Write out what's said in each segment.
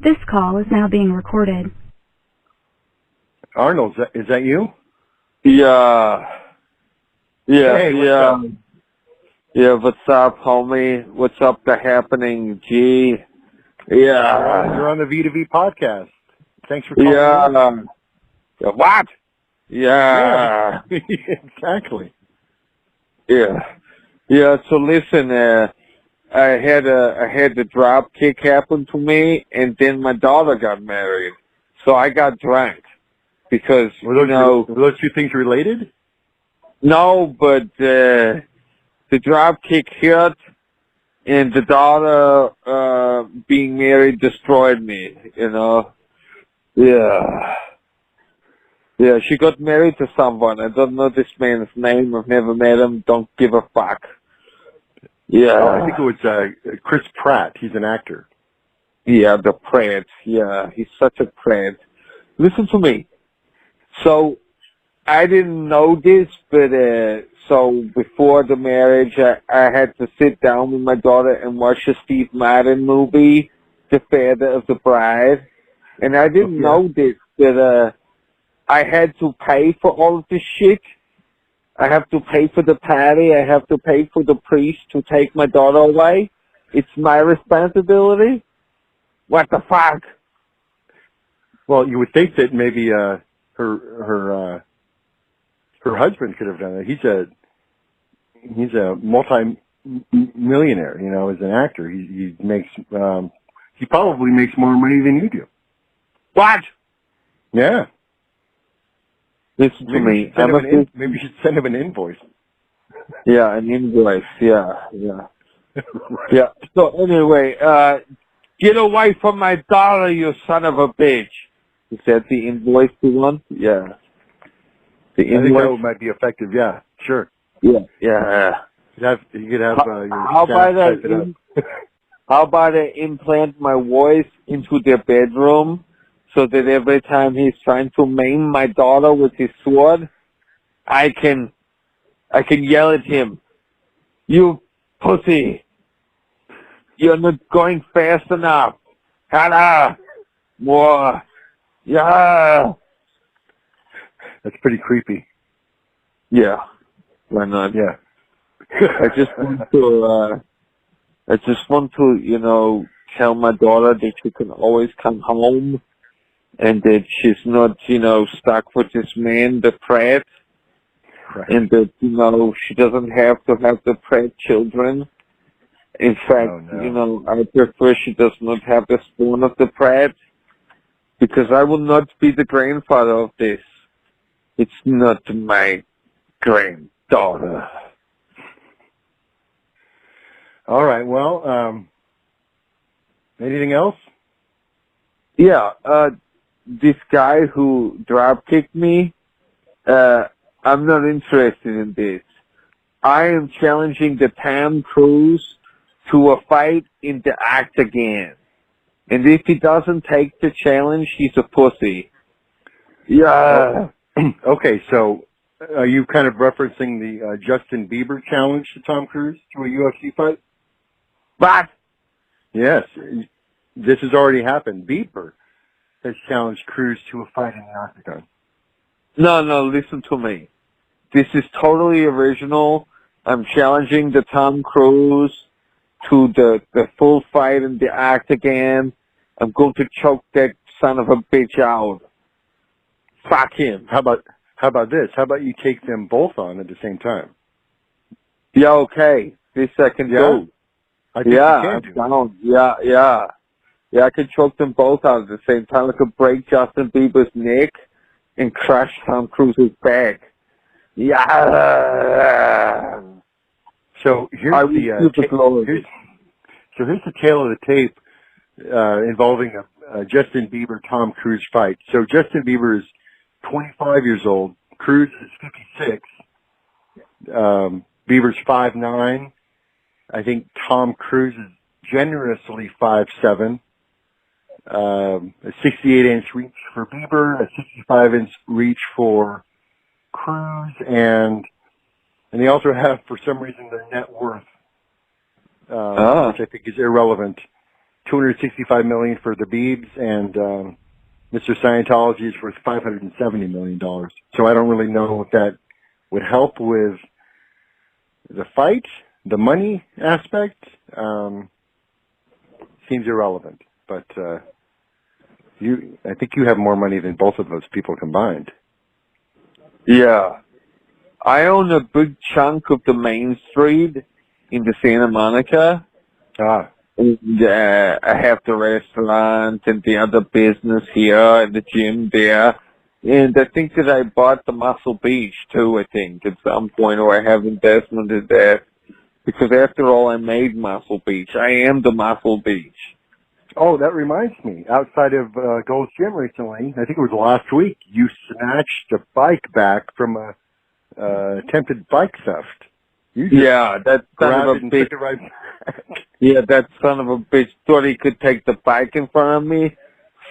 This call is now being recorded. Arnold, is that you? Yeah. Hey, what's up? Yeah, what's up, homie? What's up, the happening, G? Yeah. You're on the V2V podcast. Thanks for calling in. What? Yeah. Exactly. Yeah, so listen, I had the drop kick happen to me, and then my daughter got married. So I got drunk. Because, were those two things related? No, but the drop kick hit, and the daughter being married destroyed me, you know. Yeah, she got married to someone. I don't know this man's name. I've never met him. Don't give a fuck. Yeah. Oh, I think it was Chris Pratt. He's an actor. Yeah, the Pratt. Yeah, he's such a Pratt. Listen to me. So, I didn't know this, but so before the marriage, I had to sit down with my daughter and watch a Steve Martin movie, The Father of the Bride. And I didn't know this, that I had to pay for all of this shit. I have to pay for the party. I have to pay for the priest to take my daughter away. It's my responsibility. What the fuck? Well, you would think that maybe her husband could have done it. He's a multi-millionaire, you know, as an actor. He probably makes more money than you do. What? Yeah. Listen to me. Maybe you should send him an invoice. Yeah, an invoice. Yeah. Right. Yeah. So anyway, get away from my daughter, you son of a bitch. Is that the invoice you want? Yeah. The invoice? I think that might be effective. Yeah, sure. Yeah. You could have your how staff type it up. How about I implant my voice into their bedroom so that every time he's trying to maim my daughter with his sword, I can yell at him, "You pussy! You're not going fast enough! Hannah! More! Yeah!" That's pretty creepy. Yeah. Why not? Yeah. I just want to, you know, tell my daughter that she can always come home and that she's not, you know, stuck with this man, the Pratt, right. And that, you know, she doesn't have to have the Pratt children. In fact, you know, I prefer she does not have the spawn of the Pratt because I will not be the grandfather of this. It's not my granddaughter. All right. Well, anything else? Yeah. This guy who drop kicked me, I'm not interested in this. I am challenging the Tom Cruise to a fight in the octagon. And if he doesn't take the challenge, he's a pussy. Yeah. Okay, so are you kind of referencing the Justin Bieber challenge to Tom Cruise to a UFC fight? What? Yes. This has already happened. Bieber has challenged Cruise to a fight in the octagon. No, listen to me. This is totally original. I'm challenging the Tom Cruise to the full fight in the octagon. I'm going to choke that son of a bitch out. Fuck him. How about this? How about you take them both on at the same time? Yeah, okay. This I can do. I think you can do. Down. Yeah, I can choke them both out at the same time. I could break Justin Bieber's neck and crush Tom Cruise's back. Yeah. So here's the tale of the tape involving a Justin Bieber Tom Cruise fight. So Justin Bieber is 25 years old. Cruise is 56. Bieber's 5'9". I think Tom Cruise is generously 5'7". A 68-inch reach for Bieber, a 65-inch reach for Cruise, and they also have, for some reason, their net worth, which I think is irrelevant $265 million for the Biebs, and Mr. Scientology is worth $570 million. So I don't really know if that would help with the fight. The money aspect seems irrelevant, but I think you have more money than both of those people combined. Yeah. I own a big chunk of the Main Street in the Santa Monica. Ah. And, I have the restaurant and the other business here and the gym there. And I think that I bought the Muscle Beach too, I think, at some point, or I have investment in that. Because after all, I made Muscle Beach. I am the Muscle Beach. Oh, that reminds me. Outside of Gold's Gym recently, I think it was last week, you snatched a bike back from a attempted bike theft. Yeah, that son of a bitch. Right yeah, that son of a bitch thought he could take the bike in front of me.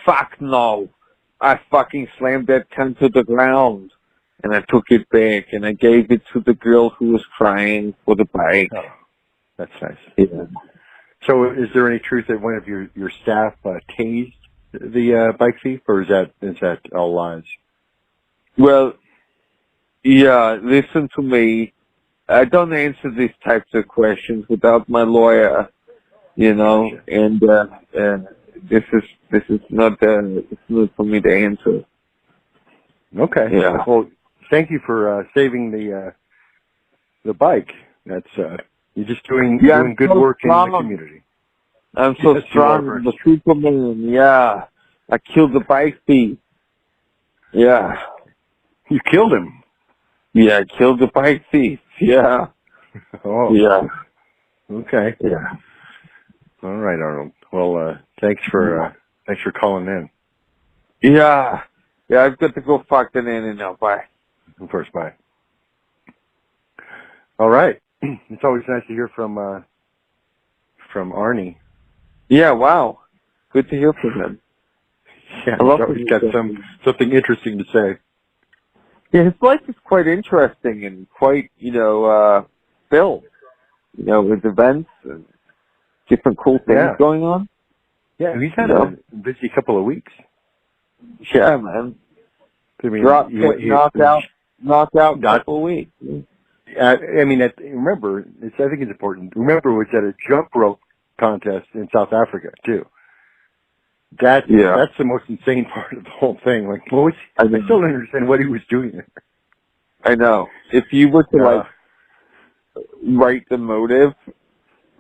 Fuck no. I fucking slammed that cunt to the ground. And I took it back, and I gave it to the girl who was crying for the bike. Oh, that's nice. Yeah. So is there any truth that one of your staff tased the bike thief, or is that all lies? Well, yeah, listen to me. I don't answer these types of questions without my lawyer, you know, and this is not it's not for me to answer. Okay. Yeah. Well, thank you for saving the bike. That's you're just doing good work in the community. I'm so strong, the Superman. Yeah, I killed the bike thief. Yeah. You killed him. Yeah, I killed the bike thief. Yeah. Oh. Yeah. Okay. Yeah. All right, Arnold. Well, thanks for calling in. Yeah. Yeah, I've got to go fuck the nanny now. Bye. Of course, bye. All right. It's always nice to hear from Arnie. Yeah, wow. Good to hear from him. Yeah, he's always got something interesting to say. Yeah, his life is quite interesting and quite, filled, with events and different cool things going on. Yeah, he's had a busy couple of weeks. Yeah, man. I mean, knocked out couple of weeks. I mean, remember, I think it's important. Remember, it was at a jump rope contest in South Africa too. That's the most insane part of the whole thing. Like, I still don't understand what he was doing there. I know. If you were to write the motive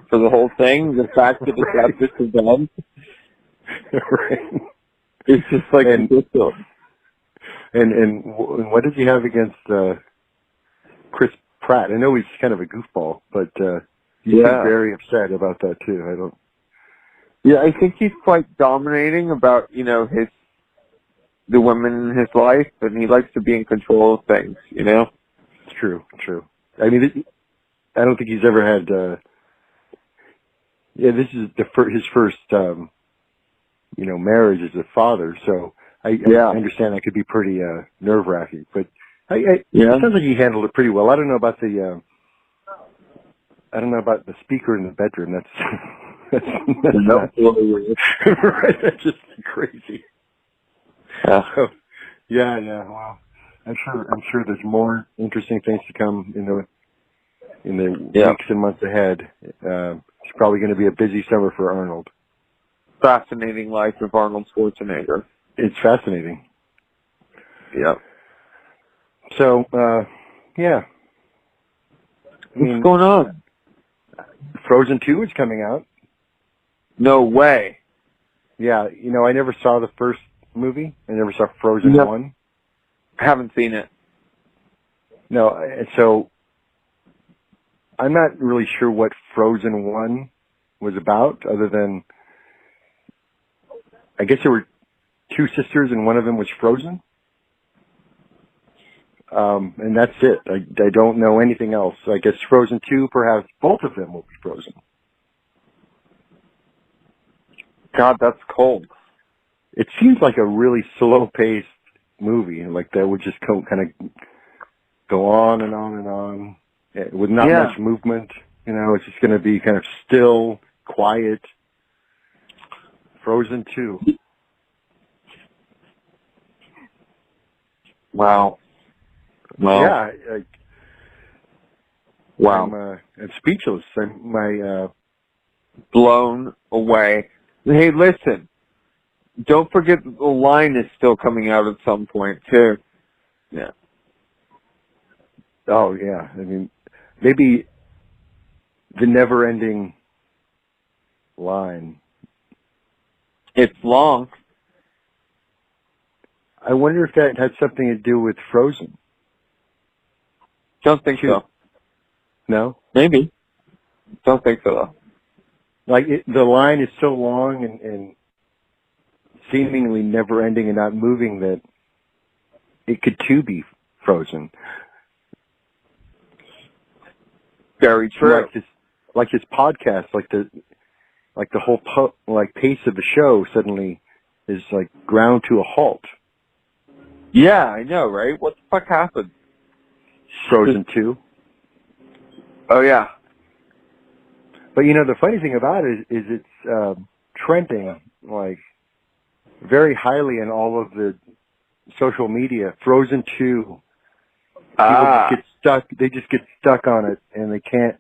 for the whole thing, the fact that it's at this event, right? It's just like ridiculous. And what does he have against Chris Pratt? I know he's kind of a goofball, but he's very upset about that too. Yeah, I think he's quite dominating about, the women in his life, and he likes to be in control of things, It's true. I mean, I don't think he's ever had, this is his first, marriage as a father, so I understand that could be pretty nerve-wracking, but it sounds like he handled it pretty well. I don't know about the speaker in the bedroom. That's right. That's just crazy. Yeah. So, yeah. Well, I'm sure there's more interesting things to come in the weeks and months ahead. It's probably going to be a busy summer for Arnold. Fascinating life of Arnold Schwarzenegger. It's fascinating. Yeah. So, What's going on? Frozen 2 is coming out. No way. Yeah, I never saw the first movie. I never saw Frozen 1. I haven't seen it. No, so I'm not really sure what Frozen 1 was about, other than I guess there were two sisters and one of them was frozen. And that's it. I don't know anything else. I guess Frozen 2, perhaps both of them will be frozen. God, that's cold. It seems like a really slow-paced movie, like that would just kind of go on and on and on with not much movement. It's just going to be kind of still, quiet. Frozen 2. Wow. Well, Yeah. wow. I'm speechless. I'm blown away. Hey, listen. Don't forget that the line is still coming out at some point, too. Yeah. Oh, yeah. I mean, maybe the never-ending line. It's long. I wonder if that had something to do with Frozen. Don't think so. No? Maybe. Don't think so, though. Like, the line is so long and seemingly never-ending and not moving that it could, too, be Frozen. Very true. Like his podcast, like the whole pace of the show suddenly is like ground to a halt. Yeah, I know, right? What the fuck happened? Frozen 2. Oh, yeah. But the funny thing about it is it's trending like very highly in all of the social media. Frozen 2. People just get stuck. They just get stuck on it, and they can't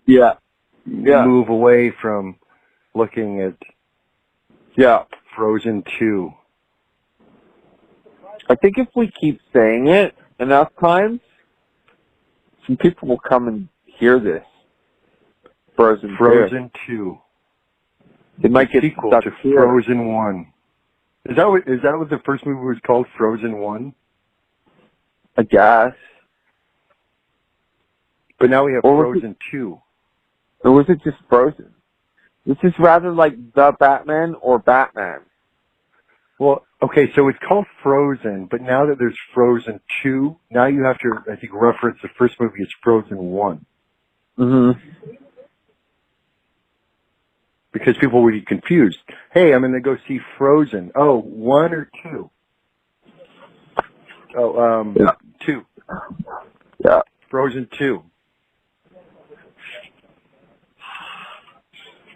move away from looking at Frozen 2. I think if we keep saying it enough times, some people will come and hear this. Frozen 2. They might get sequel stuck to here. Frozen 1. Is that what the first movie was called? Frozen 1? I guess. But now we have Frozen 2. Or was it just Frozen? This is rather like The Batman or Batman. Well, okay, so it's called Frozen, but now that there's Frozen 2, now you have to, I think, reference the first movie as Frozen 1. Mm-hmm. Because people would be confused. Hey, I'm going to go see Frozen. Oh, 1 or 2? Oh, 2. Yeah. Frozen 2.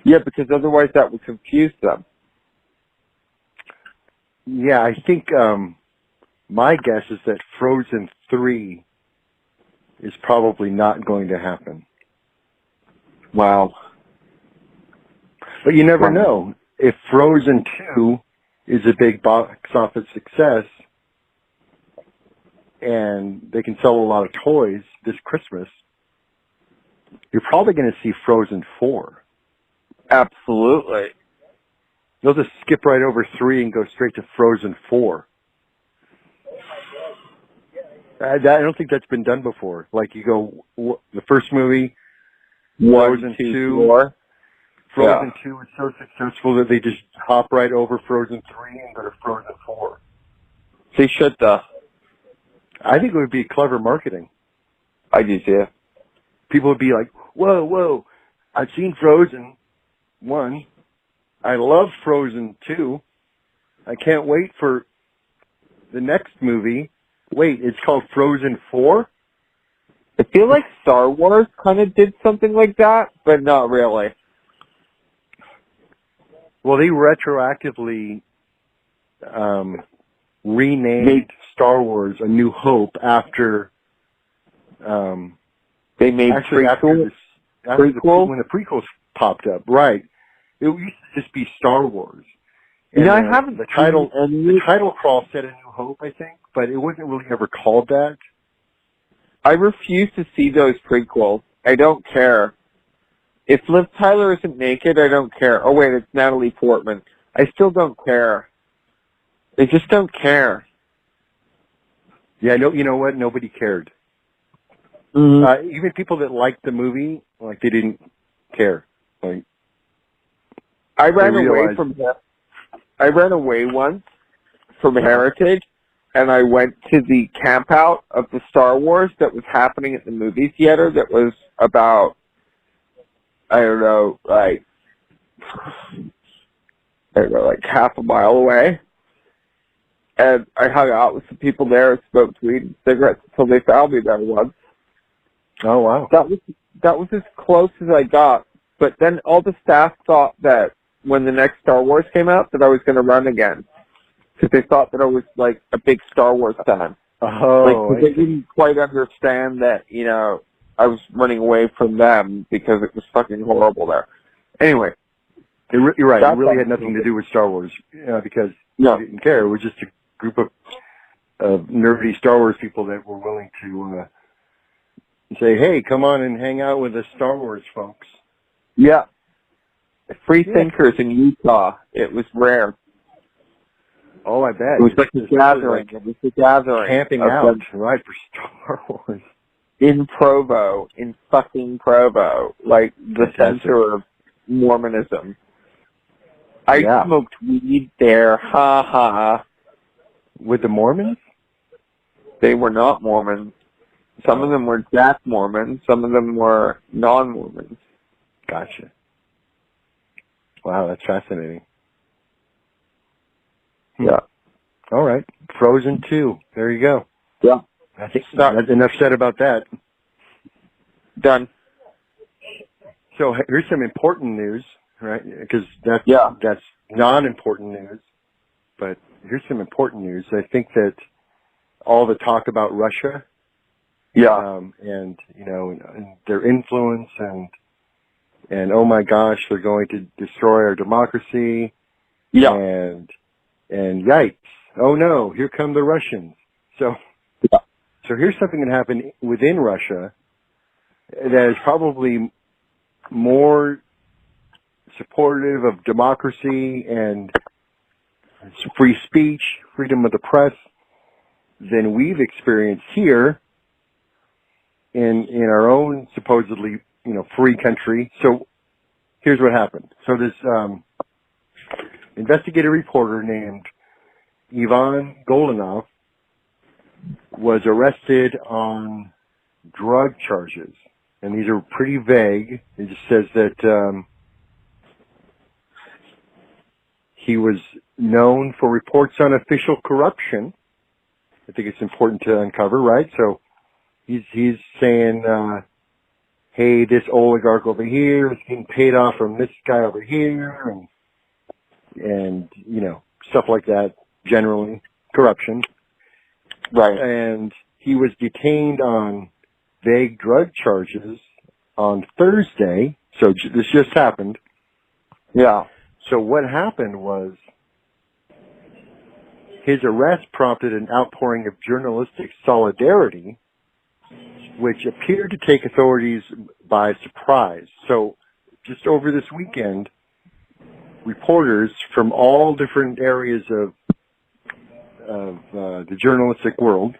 Yeah, because otherwise that would confuse them. Yeah, I think my guess is that Frozen 3 is probably not going to happen. Wow. But you never know. If Frozen 2 is a big box office success and they can sell a lot of toys this Christmas, you're probably going to see Frozen 4. Absolutely. They'll just skip right over 3 and go straight to Frozen 4. I don't think that's been done before. Like you go, the first movie, Frozen 2, 4. Frozen 2 is so successful that they just hop right over Frozen 3 and go to Frozen 4. They should, though. I think it would be clever marketing. I do, too. People would be like, whoa, I've seen Frozen 1. I love Frozen 2. I can't wait for the next movie. Wait, it's called Frozen 4? I feel like Star Wars kind of did something like that, but not really. Well, they retroactively renamed Star Wars A New Hope after they made when the prequels popped up. Right. It used to just be Star Wars. And, I haven't the title crawl said A New Hope, I think, but it wasn't really ever called that. I refuse to see those prequels. I don't care. If Liv Tyler isn't naked, I don't care. Oh, wait, it's Natalie Portman. I still don't care. I just don't care. Yeah, no, you know what? Nobody cared. Mm-hmm. Even people that liked the movie, like, they didn't care. Like, I ran away once from Heritage, and I went to the camp out of the Star Wars that was happening at the movie theater that was about, I don't know, like half a mile away. And I hung out with some people there and smoked weed and cigarettes until they found me there once. Oh, wow. That was as close as I got. But then all the staff thought that when the next Star Wars came out, that I was going to run again. Because they thought that I was, like, a big Star Wars fan. Oh. Like, they didn't quite understand that, you know, I was running away from them because it was fucking horrible there. Anyway. You're right. It really had nothing to do with Star Wars, because we didn't care. It was just a group of nerdy Star Wars people that were willing to say, hey, come on and hang out with the Star Wars folks. Yeah. Free thinkers in Utah. It was rare. Oh, I bet. It was like a gathering. It was a gathering. Camping out, right, for Star Wars. In Provo. In fucking Provo. Like, the center of Mormonism. I smoked weed there. Ha ha. With the Mormons? They were not Mormons. Some of them were Jack Mormons. Some of them were non-Mormons. Gotcha. Wow, that's fascinating. Yeah. All right. Frozen 2. There you go. Yeah. I think that's enough said about that. Done. So here's some important news, right? Because that's non-important news. But here's some important news. I think that all the talk about Russia, and you know, and their influence, and oh my gosh, they're going to destroy our democracy, and yikes, oh no, here come the Russians. So here's something that happened within Russia that is probably more supportive of democracy and free speech, freedom of the press, than we've experienced here in our own supposedly, you know, free country. So here's what happened. So this investigative reporter named Ivan Golinov was arrested on drug charges, and these are pretty vague. It just says that he was known for reports on official corruption. I think it's important to uncover, right? So he's saying, hey, this oligarch over here is getting paid off from this guy over here, and you know, stuff like that, generally. Corruption. Right. And he was detained on vague drug charges on Thursday. So this just happened. Yeah. So what happened was his arrest prompted an outpouring of journalistic solidarity, which appeared to take authorities by surprise. So just over this weekend, reporters from all different areas of the journalistic world,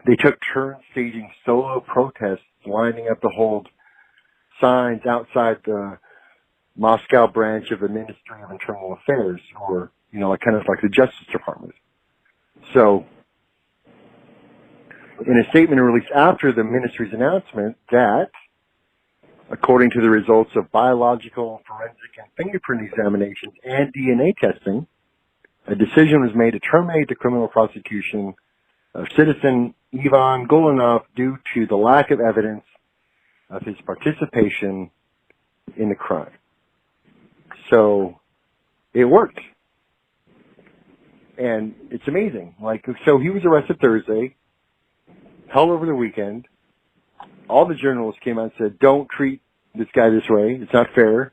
they took turns staging solo protests, lining up to hold signs outside the Moscow branch of the Ministry of Internal Affairs, or, you know, kind of like the Justice Department. So, in a statement released after the ministry's announcement that, according to the results of biological, forensic, and fingerprint examinations and DNA testing, a decision was made to terminate the criminal prosecution of citizen Ivan Golinov due to the lack of evidence of his participation in the crime. So, it worked. And it's amazing. Like, so he was arrested Thursday, held over the weekend. All the journalists came out and said, don't treat this guy this way. It's not fair.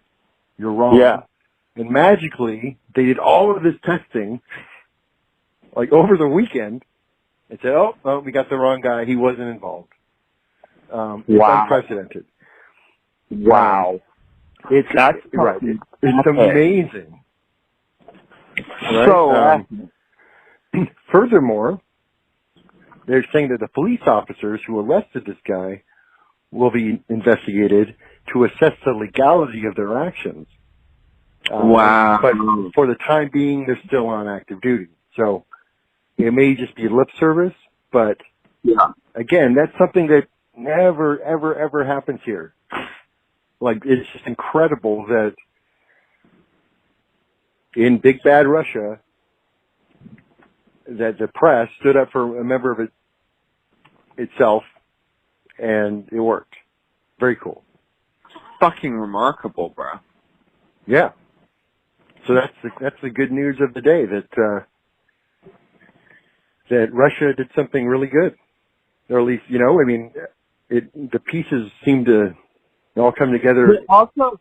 You're wrong. Yeah. And magically, they did all of this testing, like, over the weekend, and said, oh, we got the wrong guy. He wasn't involved. It's unprecedented. Wow. It's amazing. Right? So, furthermore, they're saying that the police officers who arrested this guy will be investigated to assess the legality of their actions. Wow. But for the time being, they're still on active duty. So it may just be lip service, but again, that's something that never, ever, ever happens here. Like, it's just incredible that in big bad Russia, that the press stood up for a member of itself, and it worked. Very cool. Fucking remarkable, bro. Yeah. So that's the good news of the day, that Russia did something really good, or at least the pieces seem to all come together. But also,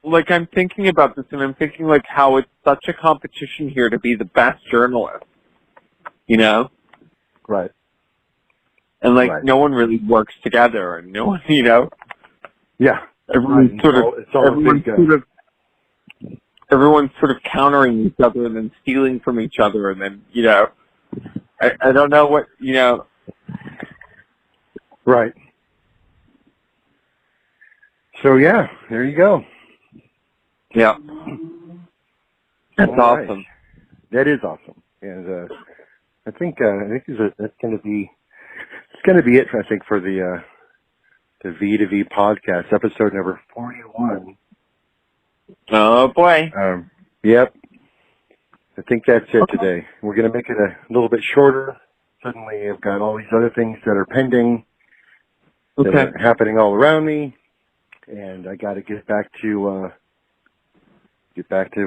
like, I'm thinking about this, and I'm thinking like how it's such a competition here to be the best journalist, Right. And like no one really works together, and no one, Yeah. Everyone's everyone's sort of countering each other and then stealing from each other, and then I don't know what Right. So yeah, there you go. Yeah. That's awesome. That is awesome, and I think that's going to be it. I think for the V2V podcast, episode number 41. Oh boy. Yep. I think that's it today. We're going to make it a little bit shorter. Suddenly, I've got all these other things that are pending that are happening all around me, and I got to get back to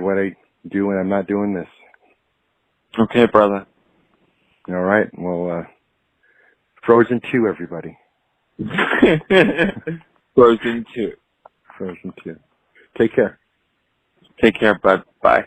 what I do when I'm not doing this. Okay, brother. All right. Well, Frozen 2, everybody. Frozen 2. Frozen 2. Take care. Take care, bud. Bye.